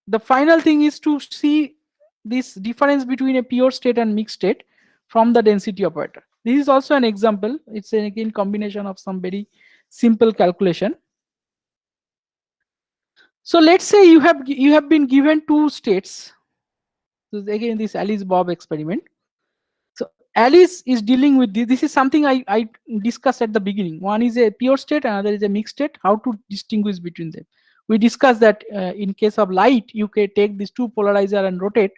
The final thing is to see this difference between a pure state and mixed state from the density operator. This is also an example. It's again combination of some very simple calculation. So let's say you have been given two states. So again, this Alice Bob experiment. So Alice is dealing with this. This is something I discussed at the beginning. One is a pure state, another is a mixed state. How to distinguish between them? We discussed that in case of light, you can take these two polarizer and rotate.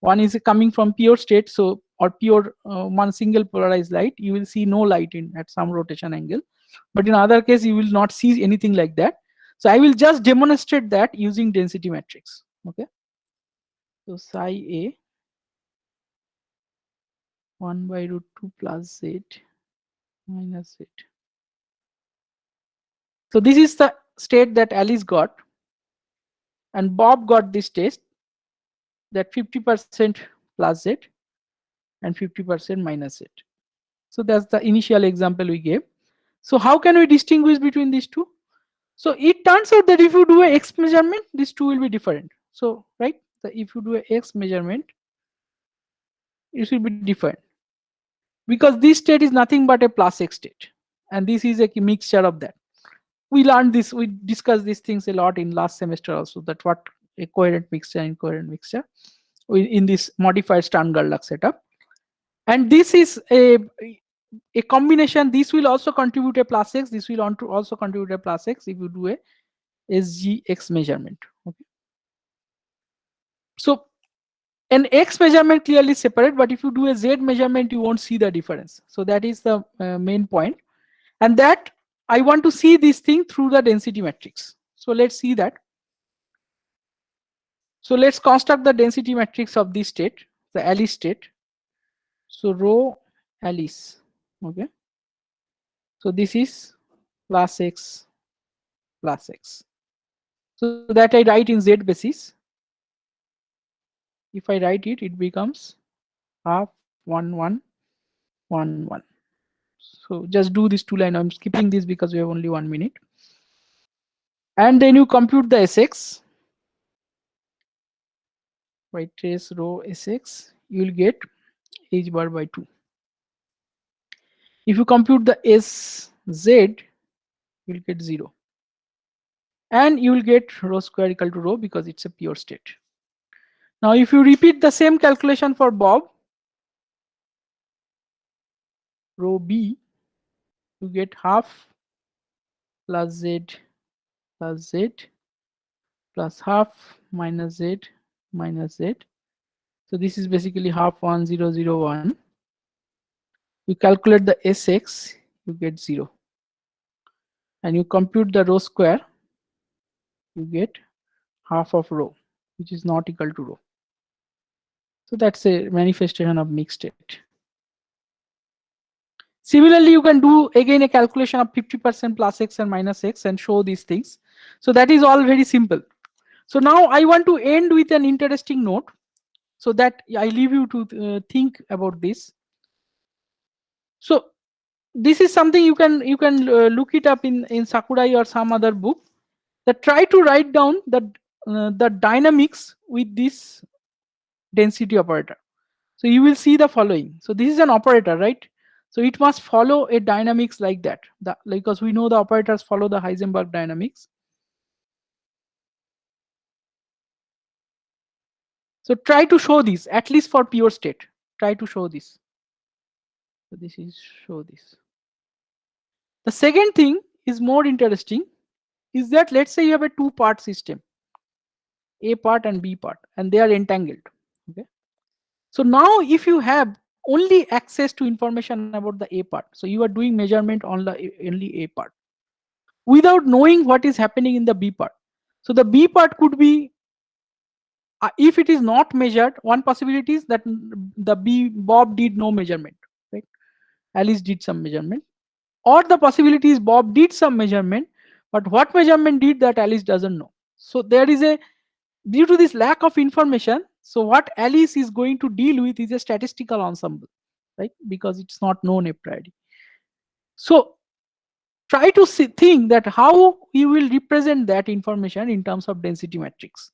One is coming from pure state, so or pure one single polarized light. You will see no light at some rotation angle, but in other case you will not see anything like that. So I will just demonstrate that using density matrix. Okay. So psi a 1 by root 2 plus z minus z. So this is the state that Alice got, and Bob got this state, that 50% plus z and 50% minus z. So that's the initial example we gave. So how can we distinguish between these two? So it turns out that if you do a x measurement, these two will be different. So right, so if you do a x measurement, it will be different, because this state is nothing but a plus x state, and this is a mixture of that. We learned this, we discussed these things a lot in last semester also, that what a coherent mixture and incoherent mixture in this modified Stern-Gerlach setup. And this is a combination. This will also contribute a plus x, this will also contribute a plus x if you do a SGX measurement. Okay. So an X measurement clearly separate, but if you do a Z measurement, you won't see the difference. So that is the main point. And that I want to see this thing through the density matrix. So let's see that. So let's construct the density matrix of this state, the Alice state. So rho Alice. Okay. So this is plus x plus x. So that I write in Z basis. If I write it, it becomes half 1 1 1 1. So just do this 2 line. I'm skipping this because we have only 1 minute. And then you compute the Sx by trace rho Sx, you will get h bar by 2. If you compute the Sz, you will get 0. And you will get rho square equal to rho because it's a pure state. Now if you repeat the same calculation for Bob, rho B, you get half plus z plus z plus half minus z minus z. So this is basically half 1 0 0 1. You calculate the Sx, you get 0. And you compute the rho square, you get half of rho, which is not equal to rho. So that's a manifestation of mixed state. Similarly, you can do again a calculation of 50% plus x and minus x and show these things. So that is all very simple. So now I want to end with an interesting note, so that I leave you to think about this. So this is something you can look it up in Sakurai or some other book. That try to write down the dynamics with this density operator. So you will see the following. So this is an operator, right? So it must follow a dynamics like that, because we know the operators follow the Heisenberg dynamics. So try to show this, at least for pure state. Try to show this. So this is show this. The second thing is more interesting, is that let's say you have a two-part system, A part and B part, and they are entangled. Okay. So now if you have only access to information about the A part, so you are doing measurement on the only A part without knowing what is happening in the B part. So the B part could be, if it is not measured, one possibility is that the Bob did no measurement, right? Alice did some measurement. Or the possibility is Bob did some measurement, but what measurement did that Alice doesn't know. So there is due to this lack of information, so what Alice is going to deal with is a statistical ensemble, right? Because it's not known a priori. So try to think that how you will represent that information in terms of density matrix.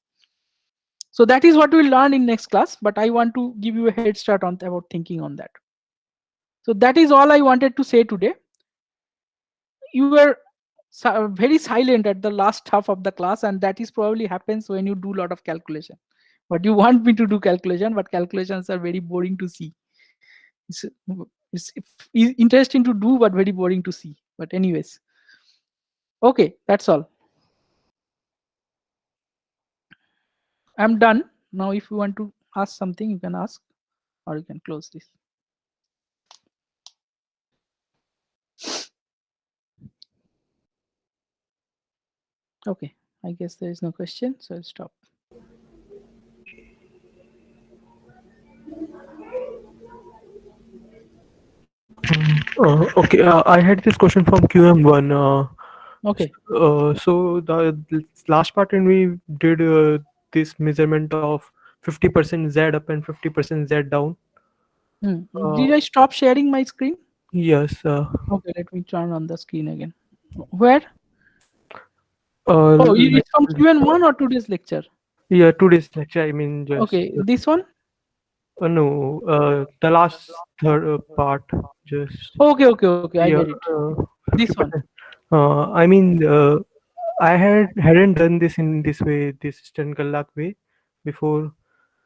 So that is what we'll learn in next class, but I want to give you a head start on about thinking on that. So that is all I wanted to say today. You were very silent at the last half of the class, and that is probably happens when you do a lot of calculation. But you want me to do calculation, but calculations are very boring to see. It's interesting to do, but very boring to see. But anyways, okay, that's all. I'm done. Now if you want to ask something, you can ask, or you can close this. Okay, I guess there is no question, so I'll stop. Okay, I had this question from QM1. Okay. So the last part when we did this measurement of 50% Z up and 50% Z down. Did I stop sharing my screen? Yes. Okay, let me turn on the screen again. Where? Oh, it's from QM1 or today's lecture? Yeah, today's lecture. I mean, just, okay, this one? No, the last third part. Just. Okay, I yeah, get it. This one. 50%. I mean, I hadn't done this in this way, this Stengelak way before.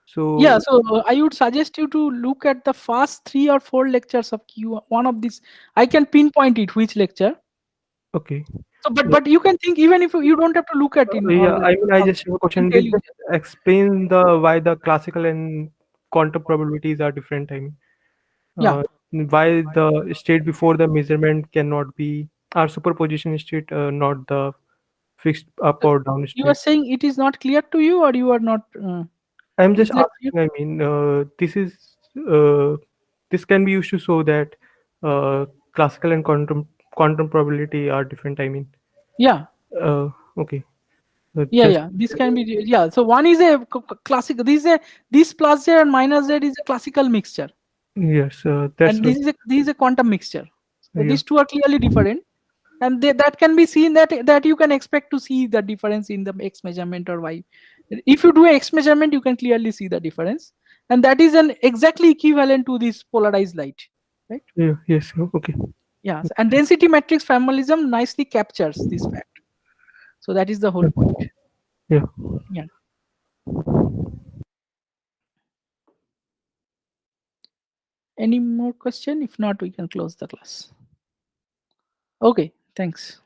So Yeah, so I would suggest you to look at the first 3 or 4 lectures of Q. One of these, I can pinpoint it which lecture. okay. So, but you can think even if you don't have to look at it. Yeah, I mean, I just have a question. tell Will you. just explain the why the classical and quantum probabilities are different? I mean, Yeah. why the state before the measurement cannot be our superposition state, not the fixed up or down You are state. saying it is not clear to you, or you are not. I'm Is just that clear? asking. I mean, this can be used to show that classical and quantum probability are different. I mean, Yeah. okay. Yeah, Just yeah. This can be, yeah. So one is a classic. This plus Z and minus Z is a classical mixture, yes, that's and what. this is a quantum mixture. So Yeah. these two are clearly different, and that can be seen that you can expect to see the difference in the X measurement or Y. If you do a X measurement, you can clearly see the difference, and that is an exactly equivalent to this polarized light, right? Yeah. Yes. Okay. Yeah, and density matrix formalism nicely captures this fact. So that is the whole point. Yeah. Yeah. Any more question? If not, we can close the class. Okay, thanks.